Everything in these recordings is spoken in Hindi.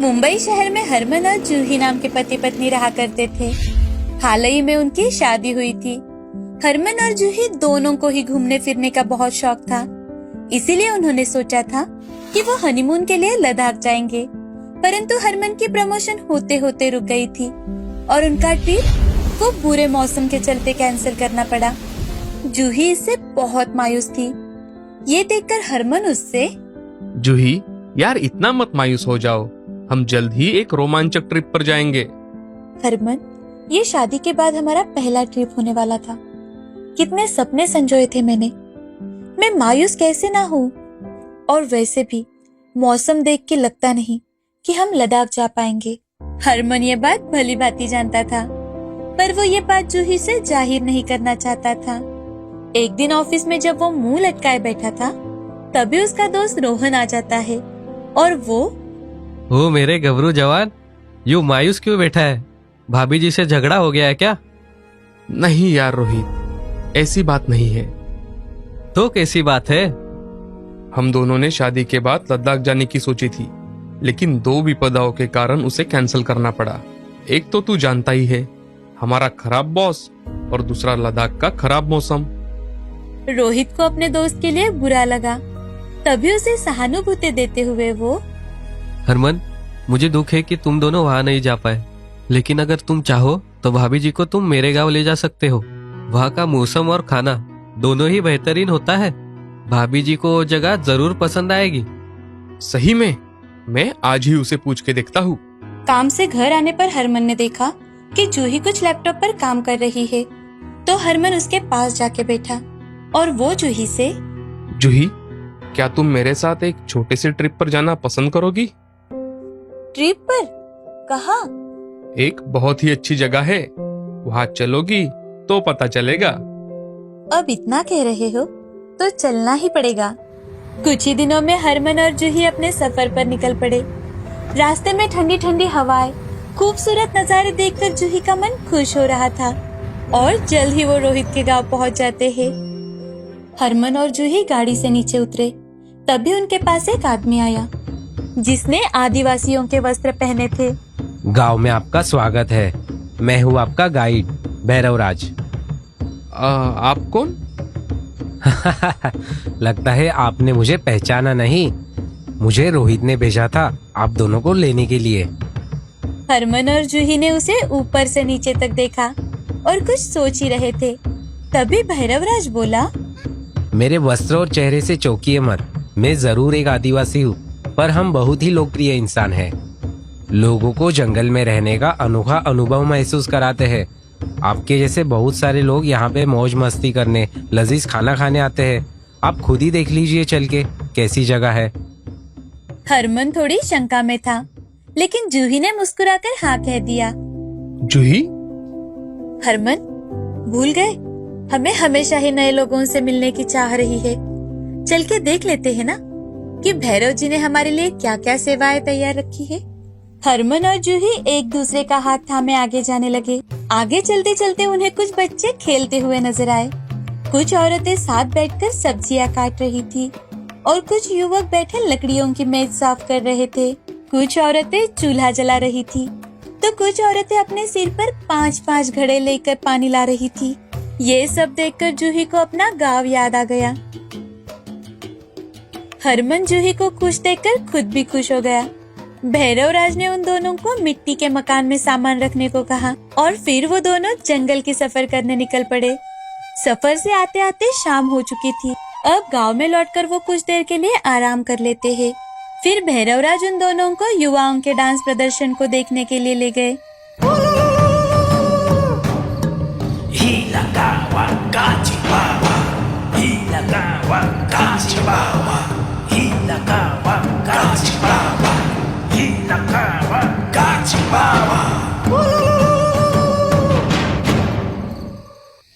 मुंबई शहर में हरमन और जूही नाम के पति पत्नी रहा करते थे। हाल ही में उनकी शादी हुई थी। हरमन और जूही दोनों को ही घूमने फिरने का बहुत शौक था, इसीलिए उन्होंने सोचा था कि वो हनीमून के लिए लद्दाख जाएंगे। परंतु हरमन की प्रमोशन होते होते रुक गई थी और उनका ट्रिप वो बुरे मौसम के चलते कैंसिल करना पड़ा। जूही इससे बहुत मायूस थी। ये देखकर हरमन उससे, जूही यार इतना मत मायूस हो जाओ, हम जल्द ही एक रोमांचक ट्रिप पर जाएंगे। हरमन, ये शादी के बाद हमारा पहला ट्रिप होने वाला था। कितने सपने संजोए थे मैंने। मैं मायूस कैसे ना हूँ। और वैसे भी मौसम देख के लगता नहीं कि हम लद्दाख जा पाएंगे। हरमन ये बात भली भांति जानता था, पर वो ये बात जूही से जाहिर नहीं करना चाहता था। एक दिन ऑफिस में जब वो मुंह लटकाए बैठा था, तभी उसका दोस्त रोहन आ जाता है और वो, ओ मेरे गबरू जवान, यूं मायूस क्यों बैठा है? भाभी जी से झगड़ा हो गया है क्या? नहीं यार रोहित, ऐसी बात नहीं है। तो कैसी बात है? हम दोनों ने शादी के बाद लद्दाख जाने की सोची थी, लेकिन दो विपदाओं के कारण उसे कैंसिल करना पड़ा। एक तो तू जानता ही है, हमारा खराब बॉस, और दूसरा लद्दाख का खराब मौसम। रोहित को अपने दोस्त के लिए बुरा लगा। तभी उसे सहानुभूति देते हुए वो, हरमन, मुझे दुख है कि तुम दोनों वहाँ नहीं जा पाए, लेकिन अगर तुम चाहो तो भाभी जी को तुम मेरे गांव ले जा सकते हो। वहाँ का मौसम और खाना दोनों ही बेहतरीन होता है। भाभी जी को वो जगह जरूर पसंद आएगी। सही में? मैं आज ही उसे पूछ के देखता हूँ। काम से घर आने पर हरमन ने देखा कि जूही कुछ लैपटॉप पर काम कर रही है, तो हरमन उसके पास जाके बैठा और वो जूही से, जूही, क्या तुम मेरे साथ एक छोटे से ट्रिप पर जाना पसंद करोगी? ट्रिप पर? कहाँ? एक बहुत ही अच्छी जगह है, वहाँ चलोगी तो पता चलेगा। अब इतना कह रहे हो तो चलना ही पड़ेगा। कुछ ही दिनों में हरमन और जूही अपने सफर पर निकल पड़े। रास्ते में ठंडी ठंडी हवाएं, खूबसूरत नजारे देखकर जूही का मन खुश हो रहा था और जल्द ही वो रोहित के गांव पहुंच जाते हैं। हरमन और जूही गाड़ी से नीचे उतरे, तभी उनके पास एक आदमी आया जिसने आदिवासियों के वस्त्र पहने थे। गांव में आपका स्वागत है। मैं हूँ आपका गाइड भैरवराज। आप कौन? लगता है आपने मुझे पहचाना नहीं। मुझे रोहित ने भेजा था आप दोनों को लेने के लिए। हरमन और जूही ने उसे ऊपर से नीचे तक देखा और कुछ सोच ही रहे थे। तभी भैरवराज बोला, मेरे वस्त्र और चेहरे से चौंकिए मत। मैं जरूर एक आदिवासी हूँ, पर हम बहुत ही लोकप्रिय इंसान हैं। लोगों को जंगल में रहने का अनोखा अनुभव महसूस कराते हैं। आपके जैसे बहुत सारे लोग यहाँ पे मौज मस्ती करने, लजीज खाना खाने आते हैं। आप खुद ही देख लीजिए चल के कैसी जगह है। हरमन थोड़ी शंका में था, लेकिन जूही ने मुस्कुराकर हाँ कह दिया। जूही? हरमन, भूल गए? हमें हमेशा ही नए लोगों से मिलने की चाह रही है। चल के देख लेते हैं ना कि भैरव जी ने हमारे लिए क्या क्या सेवाएं तैयार रखी है। हरमन और जूही एक दूसरे का हाथ थामे आगे जाने लगे। आगे चलते चलते उन्हें कुछ बच्चे खेलते हुए नजर आए। कुछ औरतें साथ बैठकर सब्जियां काट रही थी और कुछ युवक बैठे लकड़ियों की मेज साफ कर रहे थे। कुछ औरतें चूल्हा जला रही थी, तो कुछ औरतें अपने सिर पर 5-5 घड़े लेकर पानी ला रही थी। ये सब देखकर जूही को अपना गांव याद आ गया। हरमन जूही को खुश देखकर खुद भी खुश हो गया। भैरवराज ने उन दोनों को मिट्टी के मकान में सामान रखने को कहा और फिर वो दोनों जंगल की सफर करने निकल पड़े। सफर से आते आते शाम हो चुकी थी। अब गांव में लौटकर वो कुछ देर के लिए आराम कर लेते हैं। फिर भैरवराज उन दोनों को युवाओं के डांस प्रदर्शन को देखने के लिए ले गए।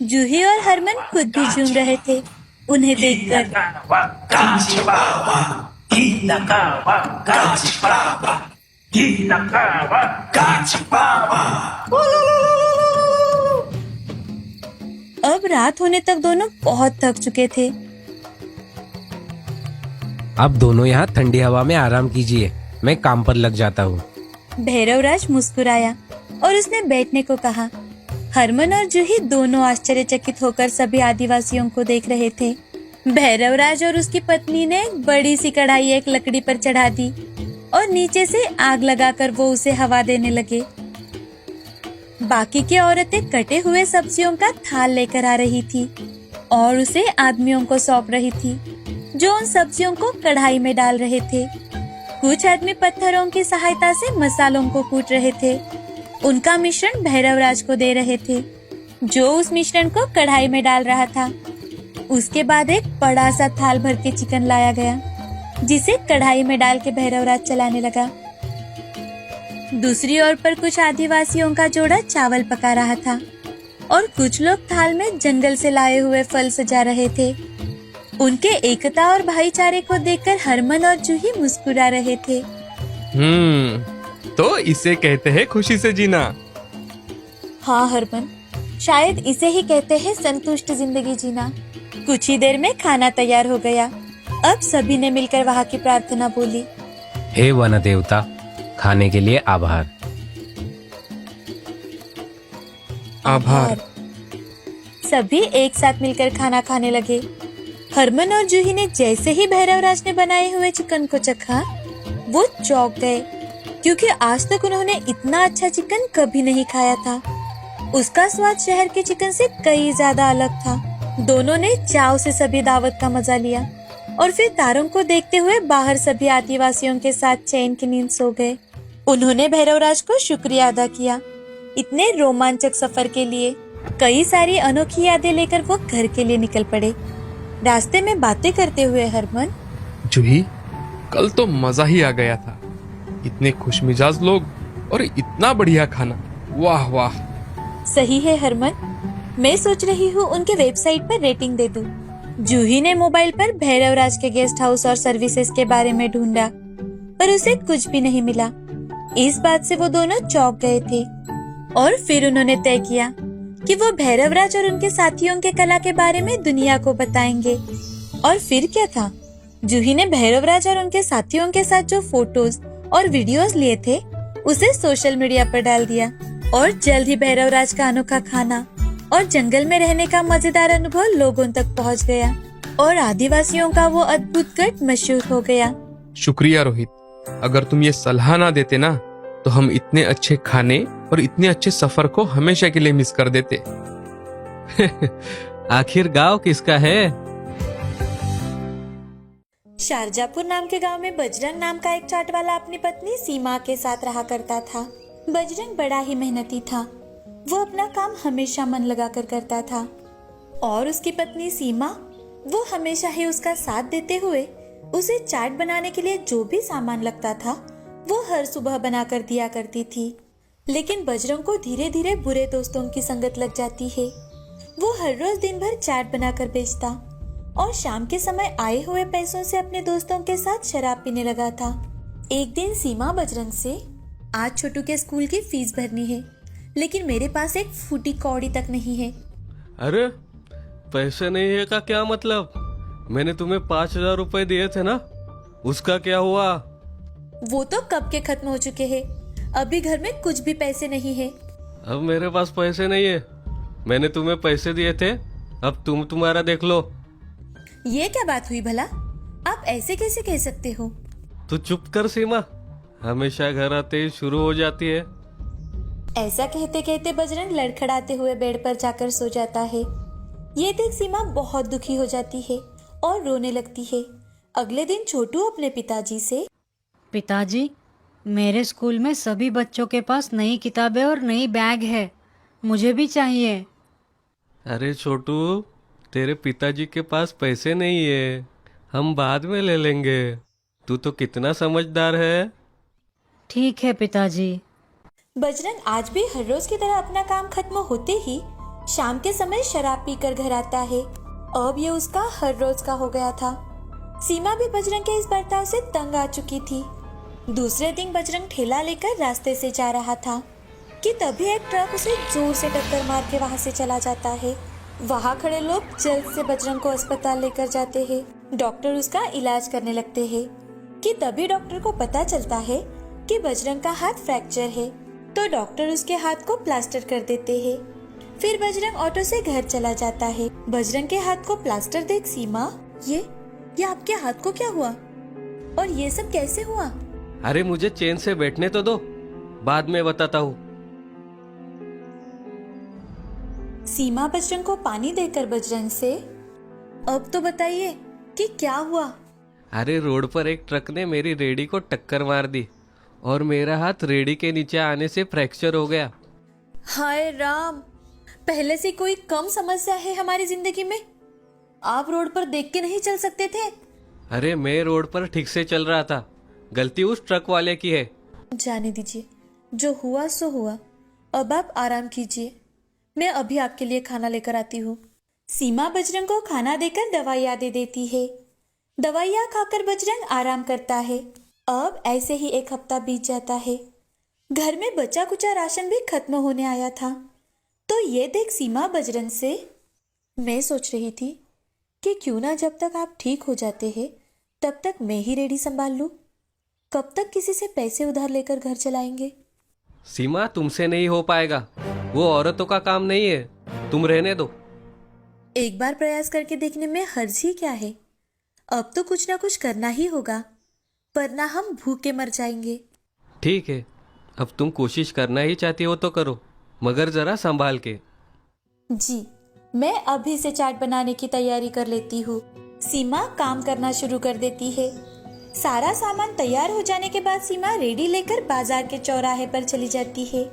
जूही और हरमन खुद भी झूम रहे थे उन्हें देखकर। अब रात होने तक दोनों बहुत थक चुके थे। अब दोनों यहाँ ठंडी हवा में आराम कीजिए। मैं काम पर लग जाता हूँ। भैरवराज मुस्कुराया और उसने बैठने को कहा। हरमन और जूही दोनों आश्चर्यचकित होकर सभी आदिवासियों को देख रहे थे। भैरवराज और उसकी पत्नी ने एक बड़ी सी कढ़ाई एक लकड़ी पर चढ़ा दी और नीचे से आग लगाकर वो उसे हवा देने लगे। बाकी की औरतें कटे हुए सब्जियों का थाल लेकर आ रही थी और उसे आदमियों को सौंप रही थी, जो उन सब्जियों को कढ़ाई में डाल रहे थे। कुछ आदमी पत्थरों की सहायता से मसालों को कूट रहे थे। उनका मिश्रण भैरवराज को दे रहे थे, जो उस मिश्रण को कढ़ाई में डाल रहा था। उसके बाद एक बड़ा सा थाल भर के चिकन लाया गया, जिसे कढ़ाई में डाल के भैरवराज चलाने लगा। दूसरी ओर पर कुछ आदिवासियों का जोड़ा चावल पका रहा था और कुछ लोग थाल में जंगल से लाए हुए फल सजा रहे थे। उनके एकता और भाईचारे को देखकर हरमन और जूही मुस्कुरा रहे थे। तो इसे कहते हैं खुशी से जीना। हाँ हरमन, शायद इसे ही कहते हैं संतुष्ट जिंदगी जीना। कुछ ही देर में खाना तैयार हो गया। अब सभी ने मिलकर वहाँ की प्रार्थना बोली। हे वन देवता, खाने के लिए आभार। आभार। सभी एक साथ मिलकर खाना खाने लगे। हरमन और जूही ने जैसे ही भैरवराज ने बनाए हुए चिकन को चखा, वो चौंक गए, क्योंकि आज तक उन्होंने इतना अच्छा चिकन कभी नहीं खाया था। उसका स्वाद शहर के चिकन से कई ज्यादा अलग था। दोनों ने चाव से सभी दावत का मजा लिया और फिर तारों को देखते हुए बाहर सभी आदिवासियों के साथ चैन की नींद सो गए। उन्होंने भैरवराज को शुक्रिया अदा किया इतने रोमांचक सफर के लिए। कई सारी अनोखी यादें लेकर वो घर के लिए निकल पड़े। रास्ते में बातें करते हुए हरमन, जूही, कल तो मजा ही आ गया था। इतने खुशमिजाज लोग और इतना बढ़िया खाना, वाह वाह। सही है हरमन, मैं सोच रही हूँ उनके वेबसाइट पर रेटिंग दे दूं। जूही ने मोबाइल पर भैरवराज के गेस्ट हाउस और सर्विसेज के बारे में ढूंढा, पर उसे कुछ भी नहीं मिला। इस बात से वो दोनों चौंक गए थे और फिर उन्होंने तय किया कि वो भैरवराज और उनके साथियों के कला के बारे में दुनिया को बताएंगे। और फिर क्या था, जूही ने भैरवराज और उनके साथियों के साथ जो फोटोज और वीडियोस लिए थे, उसे सोशल मीडिया पर डाल दिया और जल्द ही भैरवराज का अनोखा खाना और जंगल में रहने का मजेदार अनुभव लोगों तक पहुंच गया और आदिवासियों का वो अद्भुत गढ़ मशहूर हो गया। शुक्रिया रोहित, अगर तुम ये सलाह ना देते ना, तो हम इतने अच्छे खाने और इतने अच्छे सफर को हमेशा के लिए मिस कर देते। आखिर गांव किसका है? शारजापुर नाम के गांव में बजरंग नाम का एक चाट वाला अपनी पत्नी सीमा के साथ रहा करता था। बजरंग बड़ा ही मेहनती था। वो अपना काम हमेशा मन लगाकर करता था और उसकी पत्नी सीमा, वो हमेशा ही उसका साथ देते हुए उसे चाट बनाने के लिए जो भी सामान लगता था, वो हर सुबह बनाकर दिया करती थी। लेकिन बजरंग को धीरे धीरे बुरे दोस्तों की संगत लग जाती है। वो हर रोज दिन भर चाट बनाकर बेचता और शाम के समय आए हुए पैसों से अपने दोस्तों के साथ शराब पीने लगा था। एक दिन सीमा बजरंग से, आज छोटू के स्कूल की फीस भरनी है, लेकिन मेरे पास एक फूटी कौड़ी तक नहीं है। अरे पैसे नहीं है का क्या मतलब? मैंने तुम्हें 5,000 रुपए दिए थे ना, उसका क्या हुआ? वो तो कब के खत्म हो चुके हैं। अभी घर में कुछ भी पैसे नहीं है। अब मेरे पास पैसे नहीं है। मैंने तुम्हें पैसे दिए थे, अब तुम्हारा देख लो। ये क्या बात हुई भला? आप ऐसे कैसे कह सकते हो? तू चुप कर सीमा, हमेशा घर आते ही शुरू हो जाती है। ऐसा कहते कहते बजरंग लड़खड़ाते हुए बेड पर जाकर सो जाता है। ये देख सीमा बहुत दुखी हो जाती है और रोने लगती है। अगले दिन छोटू अपने पिताजी से, पिताजी, मेरे स्कूल में सभी बच्चों के पास नई किताबें और नई बैग है, मुझे भी चाहिए। अरे छोटू, तेरे पिताजी के पास पैसे नहीं है, हम बाद में ले लेंगे। तू तो कितना समझदार है। ठीक है पिताजी। बजरंग आज भी हर रोज की तरह अपना काम खत्म होते ही शाम के समय शराब पीकर घर आता है। अब ये उसका हर रोज का हो गया था। सीमा भी बजरंग के इस बर्ताव से तंग आ चुकी थी। दूसरे दिन बजरंग ठेला लेकर रास्ते से जा रहा था कि तभी एक ट्रक उसे जोर से टक्कर मार के वहाँ से चला जाता है। वहाँ खड़े लोग जल्द से बजरंग को अस्पताल लेकर जाते हैं। डॉक्टर उसका इलाज करने लगते हैं। कि तभी डॉक्टर को पता चलता है कि बजरंग का हाथ फ्रैक्चर है, तो डॉक्टर उसके हाथ को प्लास्टर कर देते हैं। फिर बजरंग ऑटो से घर चला जाता है। बजरंग के हाथ को प्लास्टर देख सीमा, ये आपके हाथ को क्या हुआ और ये सब कैसे हुआ? अरे मुझे चैन से बैठने तो दो, बाद में बताता हूँ। सीमा बजरंग को पानी देकर बजरंग से, अब तो बताइए कि क्या हुआ? अरे रोड पर एक ट्रक ने मेरी रेडी को टक्कर मार दी और मेरा हाथ रेडी के नीचे आने से फ्रैक्चर हो गया। हाय राम, पहले से कोई कम समस्या है हमारी जिंदगी में? आप रोड पर देख के नहीं चल सकते थे? अरे मैं रोड पर ठीक से चल रहा था, गलती उस ट्रक वाले की है। जाने दीजिए, जो हुआ सो हुआ। अब आप आराम कीजिए, मैं अभी आपके लिए खाना लेकर आती हूँ। सीमा बजरंग को खाना देकर दवाइयाँ दे देती है। दवाइयाँ खाकर बजरंग आराम करता है। अब ऐसे ही एक हफ्ता बीत जाता है। घर में बचा कुचा राशन भी खत्म होने आया था, तो ये देख सीमा बजरंग से, मैं सोच रही थी कि क्यों ना जब तक आप ठीक हो जाते हैं तब तक मैं ही रेडी संभाल लूं। कब तक किसी से पैसे उधार लेकर घर चलाएंगे? सीमा, तुमसे नहीं हो पाएगा, वो औरतों का काम नहीं है, तुम रहने दो। एक बार प्रयास करके देखने में हर्ज ही क्या है? अब तो कुछ ना कुछ करना ही होगा, वरना हम भूखे मर जाएंगे। ठीक है, अब तुम कोशिश करना ही चाहती हो तो करो, मगर जरा संभाल के। जी, मैं अभी से चाट बनाने की तैयारी कर लेती हूँ। सीमा काम करना शुरू कर देती है। सारा सामान तैयार हो जाने के बाद सीमा रेडी लेकर बाजार के चौराहे पर चली जाती है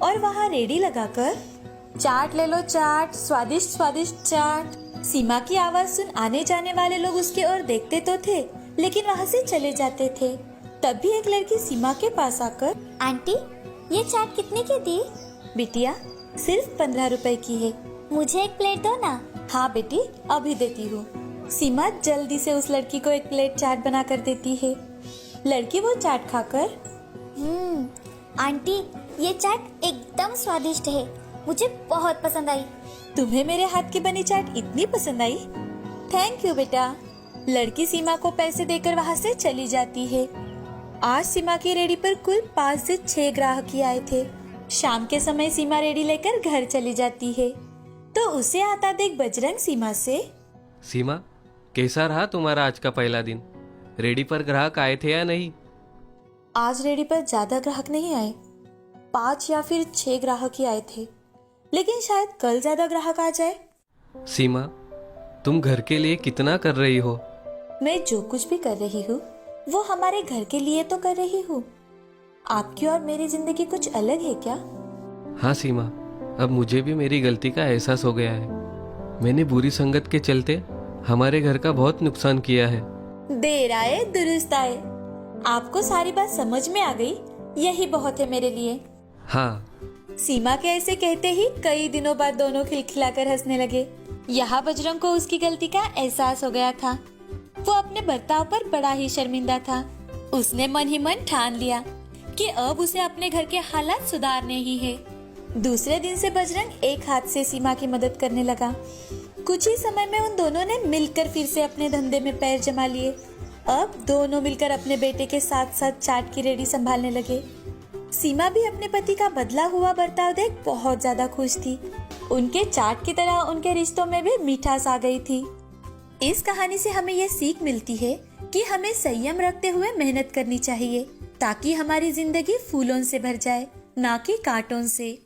और वहाँ रेडी लगाकर, चाट ले लो चाट, स्वादिष्ट स्वादिष्ट चाट। सीमा की आवाज सुन आने जाने वाले लोग उसके ओर देखते तो थे, लेकिन वहाँ से चले जाते थे। तभी एक लड़की सीमा के पास आकर, आंटी, ये चाट कितने की दी? बिटिया, सिर्फ 15 रुपए की है। मुझे एक प्लेट दो ना। हाँ बेटी, अभी देती हूँ। सीमा जल्दी से उस लड़की को एक प्लेट चाट बना कर देती है। लड़की वो चाट खाकर, आंटी, ये चाट एकदम स्वादिष्ट है, मुझे बहुत पसंद आई। तुम्हें मेरे हाथ की बनी चाट इतनी पसंद आई? थैंक यू बेटा। लड़की सीमा को पैसे देकर वहाँ से चली जाती है। आज सीमा की रेडी पर कुल 5 से 6 ग्राहक ही आए थे। शाम के समय सीमा रेडी लेकर घर चली जाती है, तो उसे आता देख बजरंग सीमा से, सीमा, कैसा रहा तुम्हारा आज का पहला दिन? रेडी पर ग्राहक आए थे या नहीं? आज रेडी पर ज्यादा ग्राहक नहीं आए, 5 या फिर 6 ग्राहक ही आए थे, लेकिन शायद कल ज्यादा ग्राहक आ जाए। सीमा, तुम घर के लिए कितना कर रही हो? मैं जो कुछ भी कर रही हूँ वो हमारे घर के लिए तो कर रही हूँ। आपकी और मेरी जिंदगी कुछ अलग है क्या? हाँ सीमा, अब मुझे भी मेरी गलती का एहसास हो गया है। मैंने बुरी संगत के चलते हमारे घर का बहुत नुकसान किया है। देर आए दुरुस्त आए। आपको सारी बात समझ में आ गई, यही बहुत है मेरे लिए। हाँ। सीमा के ऐसे कहते ही कई दिनों बाद दोनों खिलखिलाकर हंसने लगे। यहाँ बजरंग को उसकी गलती का एहसास हो गया था। वो अपने बर्ताव पर बड़ा ही शर्मिंदा था। उसने मन ही मन ठान लिया कि अब उसे अपने घर के हालात सुधारने ही है। दूसरे दिन से बजरंग एक हाथ से सीमा की मदद करने लगा। कुछ ही समय में उन दोनों ने मिलकर फिर से अपने धंधे में पैर जमा लिए। अब दोनों मिलकर अपने बेटे के साथ साथ चाट की रेडी संभालने लगे। सीमा भी अपने पति का बदला हुआ बर्ताव देख बहुत ज्यादा खुश थी। उनके चाट की तरह उनके रिश्तों में भी मिठास आ गई थी। इस कहानी से हमें यह सीख मिलती है कि हमें संयम रखते हुए मेहनत करनी चाहिए, ताकि हमारी जिंदगी फूलों से भर जाए, ना कि कांटों से।